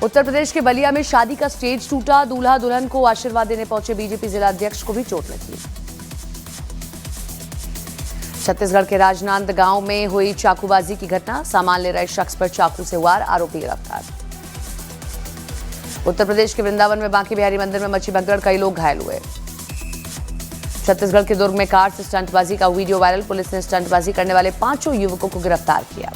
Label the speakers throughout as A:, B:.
A: उत्तर प्रदेश के बलिया में शादी का स्टेज टूटा। दूल्हा दुल्हन को आशीर्वाद देने पहुंचे बीजेपी जिला अध्यक्ष को भी चोट लगी। छत्तीसगढ़ के राजनांद गांव में हुई चाकूबाजी की घटना। सामान ले रहे शख्स पर चाकू से वार, आरोपी गिरफ्तार। उत्तर प्रदेश के वृंदावन में बांके बिहारी मंदिर में मची भगदड़, कई लोग घायल हुए। छत्तीसगढ़ के दुर्ग में कार से स्टंटबाजी का वीडियो वायरल। पुलिस ने स्टंटबाजी करने वाले 5 युवकों को गिरफ्तार किया।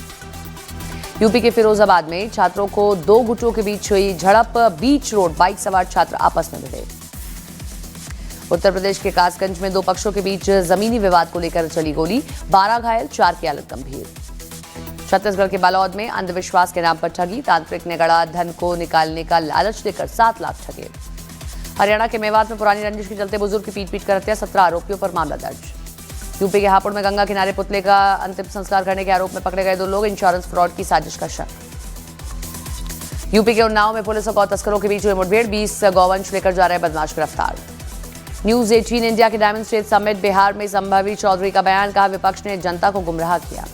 A: यूपी के फिरोजाबाद में छात्रों को 2 गुटों के बीच हुई झड़प। बीच रोड बाइक सवार छात्र आपस में भिड़े। उत्तर प्रदेश के कासगंज में 2 पक्षों के बीच जमीनी विवाद को लेकर चली गोली। 12 घायल, 4 की हालत गंभीर। छत्तीसगढ़ के बालोद में अंधविश्वास के नाम पर ठगी। तांत्रिक ने गढ़ा धन को निकालने का लालच देकर 7 लाख ठगे। हरियाणा के मेवात में पुरानी रंजिश के चलते बुजुर्ग की पीट कर हत्या। 17 आरोपियों पर मामला दर्ज। यूपी के हापुड़ में गंगा किनारे पुतले का अंतिम संस्कार करने के आरोप में पकड़े गए 2 लोग। इंश्योरेंस फ्रॉड की साजिश का शक। यूपी के उन्नाव में पुलिस और गौ तस्करों के बीच हुई मुठभेड़। 20 गौवंश लेकर जा रहे बदमाश गिरफ्तार। न्यूज 18 इंडिया के डायमंड स्टेट समिट बिहार में संभवी चौधरी का बयान। कहा, विपक्ष ने जनता को गुमराह किया।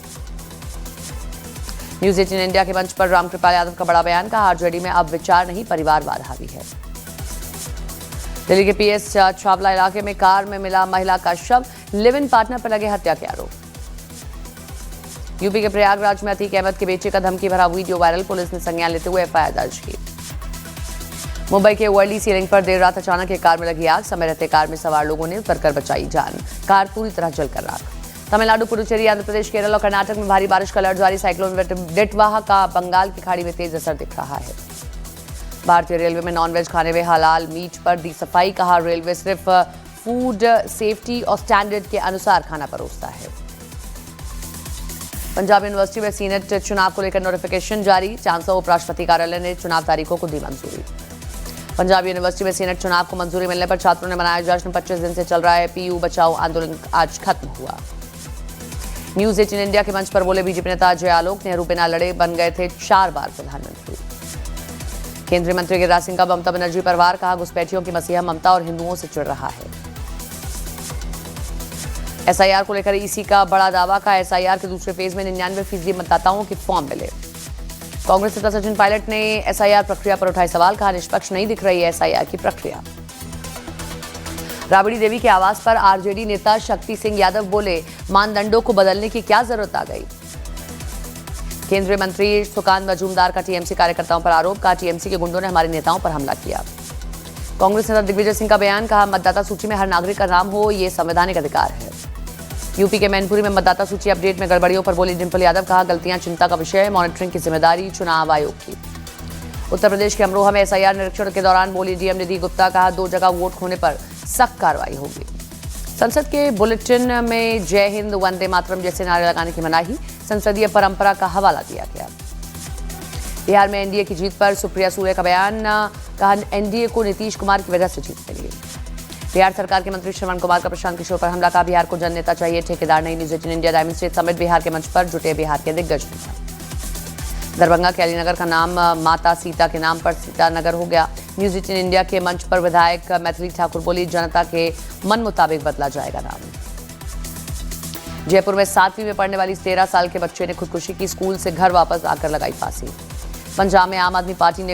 A: न्यूज 18 इंडिया के मंच पर रामकृपाल यादव का बड़ा बयान। कहा, आरजेडी में अब विचार नहीं, परिवारवाद हावी है। दिल्ली के पीएस छावला इलाके में कार में मिला महिला का शव। लिव इन पार्टनर पर लगे हत्या के आरोप। यूपी के प्रयागराज में अतीक अहमद के बेटे का धमकी भरा वीडियो वायरल। पुलिस ने संज्ञान लेते हुए एफआईआर दर्ज की। मुंबई के वर्ली सीलिंग पर देर रात अचानक एक कार में लगी आग। समय रहते कार में सवार लोगों ने उतरकर बचाई जान। कार पूरी तरह जलकर राख। तमिलनाडु, पुडुचेरी, आंध्र प्रदेश, केरल और कर्नाटक में भारी बारिश का अलर्ट जारी। साइक्लोन डिटवाहा का बंगाल की खाड़ी में तेज असर दिख रहा है। भारतीय रेलवे में नॉनवेज खाने में हलाल मीट पर दी सफाई। कहा, रेलवे सिर्फ फूड सेफ्टी और स्टैंडर्ड के अनुसार खाना परोसता है। पंजाब यूनिवर्सिटी में सीनेट चुनाव को लेकर नोटिफिकेशन जारी। चांसलर उपराष्ट्रपति कार्यालय ने चुनाव तारीखों को दी मंजूरी। पंजाब यूनिवर्सिटी में सीनेट चुनाव को मंजूरी मिलने पर छात्रों ने मनाया जश्न। 25 दिन से चल रहा है पीयू बचाओ आंदोलन आज खत्म हुआ। न्यूज 18 इंडिया के मंच पर बोले बीजेपी नेता अजय आलोक। नेहरू बिना लड़े बन गए थे 4 बार प्रधानमंत्री। केंद्रीय मंत्री गिरिराज सिंह का ममता बनर्जी पर वार। कहा, घुसपैठियों की मसीहा ममता और हिंदुओं से चिढ़ रहा है। एसआईआर को लेकर ईसी का बड़ा दावा। का एसआईआर के दूसरे फेज में 99% मतदाताओं के फॉर्म मिले। कांग्रेस नेता सचिन पायलट ने एसआईआर प्रक्रिया पर उठाए सवाल। कहा, निष्पक्ष नहीं दिख रही है एसआईआर की प्रक्रिया। राबड़ी देवी के आवास पर आरजेडी नेता शक्ति सिंह यादव बोले, मानदंडों को बदलने की क्या जरूरत आ गई। केंद्रीय मंत्री सुकांत मजूमदार का टीएमसी कार्यकर्ताओं पर आरोप। कहा, टीएमसी के गुंडों ने हमारे नेताओं पर हमला किया। कांग्रेस नेता दिग्विजय सिंह का बयान। कहा, मतदाता सूची में हर नागरिक का नाम हो, ये संवैधानिक अधिकार है। यूपी के मैनपुरी में मतदाता सूची अपडेट में गड़बड़ियों पर बोली डिंपल यादव। कहा, गलतियां चिंता का विषय है, मॉनिटरिंग की जिम्मेदारी चुनाव आयोग की। उत्तर प्रदेश के अमरोहा में एसआईआर निरीक्षण के दौरान बोली डीएम निधि गुप्ता। कहा, 2 जगह वोट खोने पर सख्त कार्रवाई होगी। संसद के बुलेटिन में जय हिंद, वंदे मातरम जैसे नारे लगाने की मनाही। संसदीय परंपरा का हवाला दिया गया। बिहार में एनडीए की जीत पर सुप्रिया सुले का बयान। कहा, एनडीए को नीतीश कुमार की वजह से जीत मिली। बिहार सरकार के मंत्री श्रवण कुमार का प्रशांत किशोर पर हमला। का बिहार को जन नेता चाहिए, ठेकेदार नहीं। News 18 India diamond state summit Bihar के मंच पर जुटे बिहार के दिग्गज नेता। दरभंगा के अलीनगर का नाम माता सीता के नाम पर सीतानगर हो गया। न्यूज 18 इंडिया के मंच पर विधायक मैथिली ठाकुर बोली, जनता के मन मुताबिक बदला जाएगा नाम। जयपुर में 7वीं में पढ़ने वाली 13 साल के बच्चे ने खुदकुशी की। स्कूल से घर वापस आकर लगाई फांसी। पंजाब में आम आदमी पार्टी ने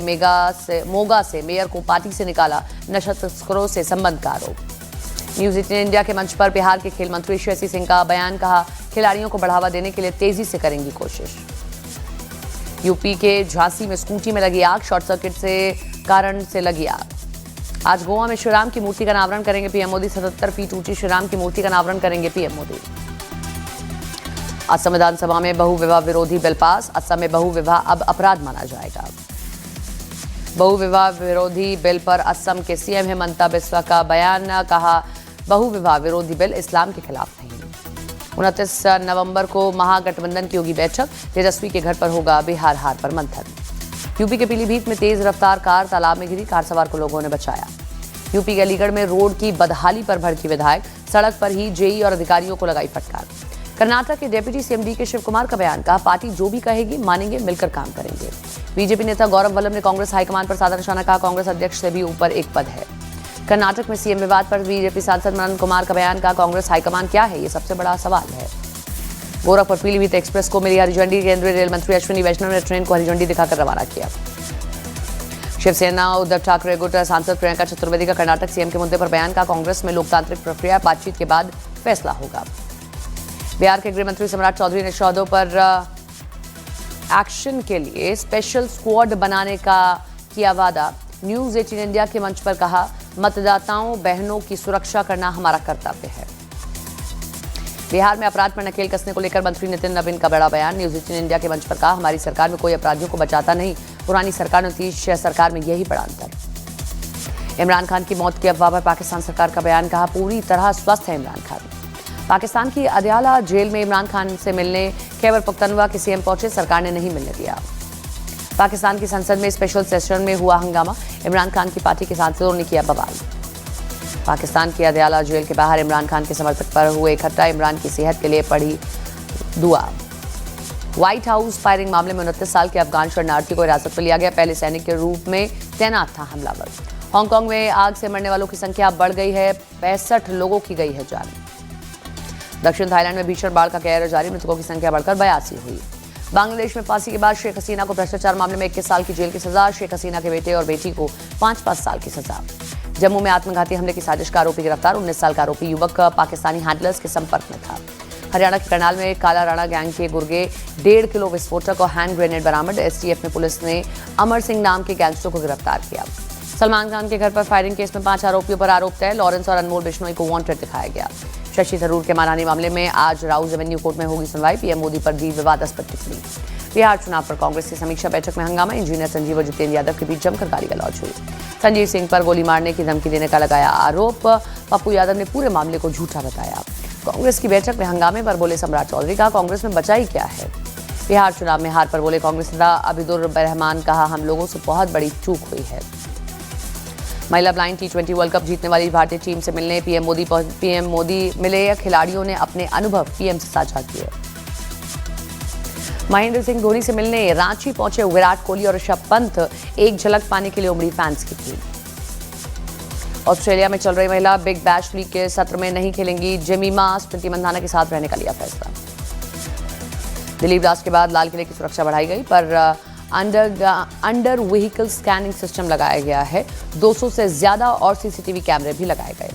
A: मोगा से मेयर को पार्टी से निकाला। नशा तस्करों से संबंध का आरोप। न्यूज 18 इंडिया के मंच पर बिहार के खेल मंत्री श्रेयसी सिंह का बयान। कहा, खिलाड़ियों को बढ़ावा देने के लिए तेजी से करेंगी कोशिश। यूपी के झांसी में स्कूटी में लगी आग। शॉर्ट सर्किट से कारण से लगी आग। आज गोवा में श्रीराम की मूर्ति का अनावरण करेंगे पीएम मोदी। 77 फीट ऊंची श्रीराम की मूर्ति का अनावरण करेंगे पीएम मोदी। असम विधानसभा में बहुविवाह विरोधी बिल पास। असम में बहुविवाह अब अपराध माना जाएगा। बहुविवाह विरोधी बिल पर असम के सीएम हेमंता बिस्वा का बयान। कहा, बहुविवाह विरोधी बिल इस्लाम के खिलाफ नहीं। 29 नवंबर को महागठबंधन की होगी बैठक। तेजस्वी के घर पर होगा बिहार हार पर मंथन। यूपी के पीलीभीत में तेज रफ्तार कार तालाब में गिरी। कार सवार को लोगों ने बचाया। यूपी के अलीगढ़ में रोड की बदहाली पर भड़की विधायक। सड़क पर ही जेई और अधिकारियों को लगाई फटकार। कर्नाटक के डिप्टी सीएम डीके शिव कुमार का बयान। कहा, पार्टी जो भी कहेगी मानेंगे, मिलकर काम करेंगे। बीजेपी नेता गौरव वल्लभ ने कांग्रेस हाईकमान पर साधा निशाना। कहा, कांग्रेस अध्यक्ष से भी ऊपर एक पद है। कर्नाटक में सीएम विवाद पर बीजेपी सांसद मनन कुमार का बयान। का कांग्रेस हाईकमान क्या है, ये सबसे बड़ा सवाल है। गोरखपुर पीलीभीत एक्सप्रेस को मिली हरी झंडी। केंद्रीय रेल मंत्री अश्विनी वैष्णव ने ट्रेन को हरी झंडी दिखाकर रवाना किया। शिवसेना उद्धव ठाकरे गुट सांसद प्रियंका चतुर्वेदी का कर्नाटक सीएम के मुद्दे पर बयान का कांग्रेस में लोकतांत्रिक प्रक्रिया बातचीत के बाद फैसला होगा। बिहार के गृह मंत्री सम्राट चौधरी ने शौदों पर एक्शन के लिए स्पेशल स्क्वाड बनाने का किया वादा। न्यूज 18 इंडिया के मंच पर कहा, मतदाताओं बहनों की सुरक्षा करना हमारा कर्तव्य है। बिहार में अपराध पर नकेल कसने को लेकर मंत्री नितिन नवीन का बड़ा बयान। न्यूज 18 इंडिया के मंच पर कहा, हमारी सरकार में कोई अपराधियों को बचाता नहीं, पुरानी सरकार और नीतीश सरकार में यही बड़ा अंतर। इमरान खान की मौत की अफवाह पर पाकिस्तान सरकार का बयान। कहा, पूरी तरह स्वस्थ है इमरान खान। पाकिस्तान की अदयाला जेल में इमरान खान से मिलने खैबर पख्तनख्वा के सीएम पहुंचे, सरकार ने नहीं मिलने दिया। पाकिस्तान की संसद में स्पेशल सेशन में हुआ हंगामा, इमरान खान की पार्टी के सांसदों ने किया बवाल। पाकिस्तान की अदयाला जेल के बाहर इमरान खान के समर्थक पर हुए इकट्ठा, इमरान की सेहत के लिए पड़ी दुआ। व्हाइट हाउस फायरिंग मामले में 29 साल के अफगान शरणार्थी को हिरासत में लिया गया, पहले सैनिक के रूप में तैनात था हमलावर। हांगकांग में आग से मरने वालों की संख्या बढ़ गई है, 65 लोगों की गई है जान। दक्षिण थाईलैंड में भीषण बाढ़ का कहर जारी, मृतकों की संख्या बढ़कर 82 हुई। बांग्लादेश में फांसी के बाद शेख हसीना को भ्रष्टाचार मामले में 21 साल की जेल की सजा, शेख हसीना के बेटे और बेटी को 5-5 साल की सजा। जम्मू में आत्मघाती हमले की साजिश का आरोपी गिरफ्तार, 19 साल का आरोपी युवक पाकिस्तानी हैंडलर्स के संपर्क में था। हरियाणा के करनाल में काला राणा गैंग के गुर्गे 1.5 किलो विस्फोटक और हैंड ग्रेनेड बरामद। एसटीएफ में पुलिस ने अमर सिंह नाम के गैंगस्टर को गिरफ्तार किया। सलमान खान के घर पर फायरिंग केस में 5 आरोपियों पर आरोप तय, लॉरेंस और अनमोल बिश्नोई को वांटेड दिखाया गया। शशि थरूर के मानहानि मामले में आज राउज एवेन्यू कोर्ट में होगी सुनवाई, पीएम मोदी पर दी विवादास्पद टिप्पणी। बिहार चुनाव पर कांग्रेस की समीक्षा बैठक में हंगामा, इंजीनियर संजीव और जितेंद्र यादव के बीच जमकर गाली गलौज हुई। संजीव सिंह पर गोली मारने की धमकी देने का लगाया आरोप, पप्पू यादव ने पूरे मामले को झूठा बताया। कांग्रेस की बैठक में हंगामे पर बोले सम्राट चौधरी, कहा कांग्रेस में बचा ही क्या है। बिहार चुनाव में हार पर बोले कांग्रेस नेता अबिदुर रहमान, कहा हम लोगों से बहुत बड़ी चूक हुई है। महिला ब्लाइंड T20 वर्ल्ड कप जीतने वाली भारतीय टीम से मिलने पीएम मोदी मिले, खिलाड़ियों ने अपने अनुभव पीएम से साझा किए। महेंद्र सिंह धोनी से मिलने रांची पहुंचे विराट कोहली और ऋषभ पंत, एक झलक पाने के लिए उमड़ी फैंस की टीम। ऑस्ट्रेलिया में चल रही महिला बिग बैश लीग के सत्र में नहीं खेलेंगी जेमिमा, स्मृति मंधाना के साथ रहने का लिया फैसला। दिलीप दास के बाद लाल किले की सुरक्षा बढ़ाई गई, पर अंडर व्हीकल स्कैनिंग सिस्टम लगाया गया है। 200 से ज्यादा और सीसीटीवी कैमरे भी लगाए गए।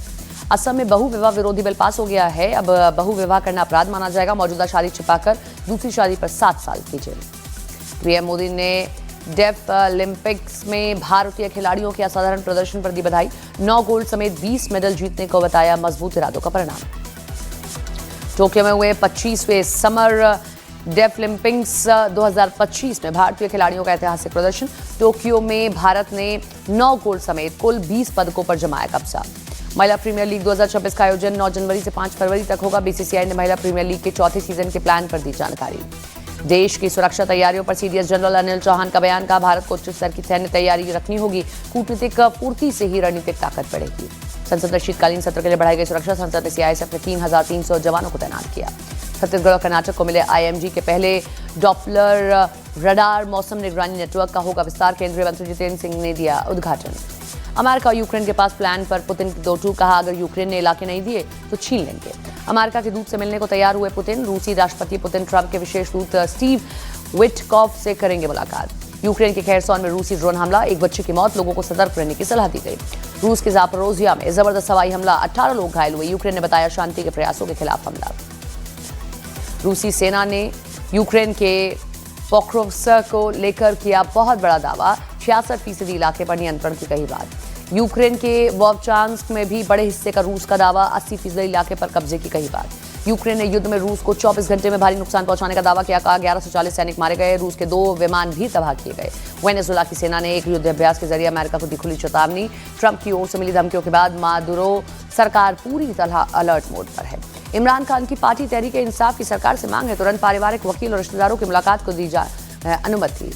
A: असम में बहु विवाह विरोधी बिल पास हो गया है, अब बहु विवाह करना अपराध माना जाएगा। मौजूदा शादी छिपाकर दूसरी शादी पर 7 साल की जेल। पीएम मोदी ने डेफ ओलंपिक्स में भारतीय खिलाड़ियों के असाधारण प्रदर्शन पर दी बधाई, 9 गोल्ड समेत 20 मेडल जीतने को बताया मजबूत इरादों का परिणाम। टोक्यो में हुए 25वें समर डेफ ओलंपिक्स 2025 में भारतीय खिलाड़ियों का ऐतिहासिक प्रदर्शन। टोक्यो में भारत ने 9 गोल्ड समेत कुल 20 पदकों पर जमाया कब्जा। महिला प्रीमियर लीग 2026 का आयोजन 9 जनवरी से 5 फरवरी तक होगा। बीसीसीआई ने महिला प्रीमियर लीग के चौथे सीजन के प्लान पर दी जानकारी। देश की सुरक्षा तैयारियों पर सीडीएस जनरल अनिल चौहान का बयान, कहा भारत को उच्च स्तर की सैन्य तैयारी रखनी होगी, कूटनीतिक पूर्ति से ही रणनीतिक ताकत बढ़ेगी। संसद में शीतकालीन सत्र के लिए बढ़ाई गई सुरक्षा, संसद ने सीआईएसएफ ने 3300 जवानों को तैनात किया। छत्तीसगढ़ और कर्नाटक को मिले आईएमजी के पहले डॉपलर रडार मौसम निगरानी नेटवर्क का होगा विस्तार, केंद्रीय मंत्री जितेंद्र सिंह ने दिया उद्घाटन। अमेरिका और यूक्रेन के पास प्लान पर पुतिन की दो टूक, कहा अगर यूक्रेन ने इलाके नहीं दिए तो छीन लेंगे। अमेरिका के दूत से मिलने को तैयार हुए पुतिन, रूसी राष्ट्रपति पुतिन ट्रंप के विशेष दूत स्टीव विटकॉफ से करेंगे मुलाकात। यूक्रेन के खेरसॉन में रूसी ड्रोन हमला, एक बच्चे की मौत, लोगों को सतर्क रहने की सलाह दी गई। रूस के जापोरोजिया में जबरदस्त हवाई हमला, 18 लोग घायल हुए, यूक्रेन ने बताया शांति के प्रयासों के खिलाफ हमला। रूसी सेना ने यूक्रेन के पोक्रोव्स्क को लेकर किया बहुत बड़ा दावा, 66% इलाके पर नियंत्रण की कही बात। यूक्रेन के वोवचांस्क में भी बड़े हिस्से का रूस का दावा, 80% इलाके पर कब्जे की कही बात। यूक्रेन ने युद्ध में रूस को 24 घंटे में भारी नुकसान पहुंचाने का दावा किया, कहा 1140 सैनिक मारे गए, रूस के 2 विमान भी तबाह किए गए। वेनेजुएला की सेना ने एक युद्धाभ्यास के जरिए अमेरिका को दी खुली चेतावनी, ट्रंप की ओर से मिली धमकियों के बाद मादुरो सरकार पूरी तरह अलर्ट मोड पर है। इमरान खान की पार्टी तहरीक इंसाफ की सरकार से मांग है तुरंत पारिवारिक वकील और रिश्तेदारों की मुलाकात को दी जाए अनुमति।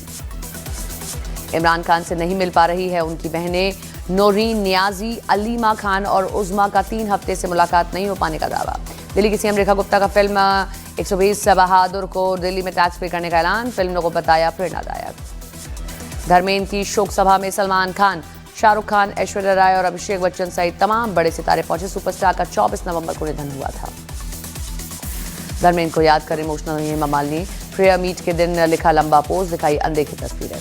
A: इमरान खान से नहीं मिल पा रही है उनकी बहनें नौरीन नियाजी, अलीमा खान और उज़मा का 3 हफ्ते से मुलाकात नहीं हो पाने का दावा। दिल्ली की सीएम रेखा गुप्ता का फिल्म 120 बहादुर को दिल्ली में टैक्स फ्री करने का ऐलान, फिल्म को बताया प्रेरणादायक। धर्मेंद्र की शोक सभा में सलमान खान, शाहरुख खान, ऐश्वर्या राय और अभिषेक बच्चन सहित तमाम बड़े सितारे पहुंचे। सुपरस्टार का 24 नवंबर को निधन हुआ था। धर्मेंद्र को याद कर इमोशनल हुई हेमा मालिनी, प्रेयर मीट के दिन लिखा लंबा पोस्ट, दिखाई अनदेखी तस्वीरें।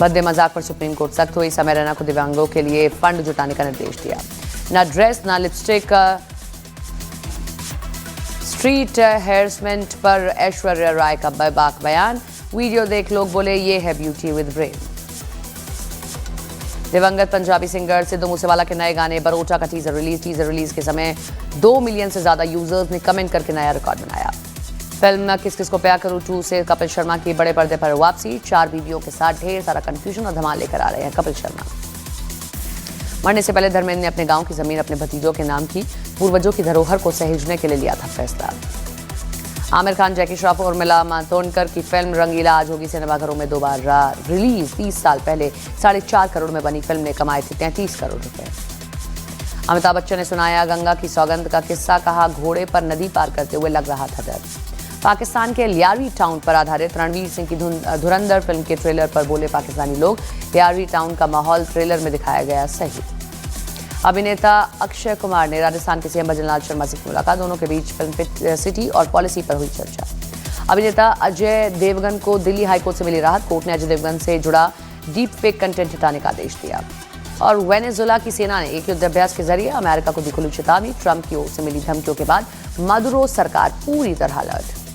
A: भद्दे मजाक पर सुप्रीम कोर्ट सख्त हुई। समय रैना को दिव्यांगों के लिए फंड जुटाने का निर्देश दिया। ना ड्रेस ना लिपस्टिक, स्ट्रीट हैरेसमेंट पर ऐश्वर्या राय का बेबाक बयान। वीडियो देख लोग बोले ये है ब्यूटी विद ब्रेन। दिवंगत पंजाबी सिंगर सिद्धू मूसेवाला के नए गाने बरोटा का टीजर रिलीज के समय 2 मिलियन से ज्यादा यूजर्स ने कमेंट करके नया रिकॉर्ड बनाया। फिल्म किस किस को प्यार करूं 2 से कपिल शर्मा की बड़े पर्दे पर वापसी। 4 बीवियों के साथ ढेर सारा कंफ्यूजन और धमाल लेकर आ रहे हैं कपिल शर्मा। मरने से पहले धर्मेंद्र ने अपने गांव की जमीन अपने भतीजों के नाम की। पूर्वजों की धरोहर को सहेजने के लिए लिया था फैसला। आमिर खान, जैकी श्रॉफ और उर्मिला मातोंडकर की फिल्म रंगीला आज होगी सिनेमाघरों में दोबारा रिलीज। 30 साल पहले 4.5 करोड़ में बनी फिल्म ने कमाए थे 33 करोड़ रुपए। अमिताभ बच्चन ने सुनाया गंगा की सौगंध का किस्सा। कहा घोड़े पर नदी पार करते हुए लग रहा था डर। पाकिस्तान के लियारी टाउन पर आधारित रणवीर सिंह की धुरंधर फिल्म के ट्रेलर पर बोले पाकिस्तानी लोग। लियारी टाउन का माहौल ट्रेलर में दिखाया गया सही। अभिनेता अक्षय कुमार ने राजस्थान के सीएम भजनलाल शर्मा से मुलाकात। दोनों के बीच फिल्म सिटी और पॉलिसी पर हुई चर्चा। अभिनेता अजय देवगन को दिल्ली हाईकोर्ट से मिली राहत। कोर्ट ने अजय देवगन से जुड़ा डीप फेक कंटेंट हटाने का आदेश दिया। और वेनेजुएला की सेना ने एक युद्धाभ्यास के जरिए अमेरिका को दी खुली चेतावनी। ट्रंप की ओर से मिली धमकियों के बाद मादुरो सरकार पूरी तरह अलर्ट।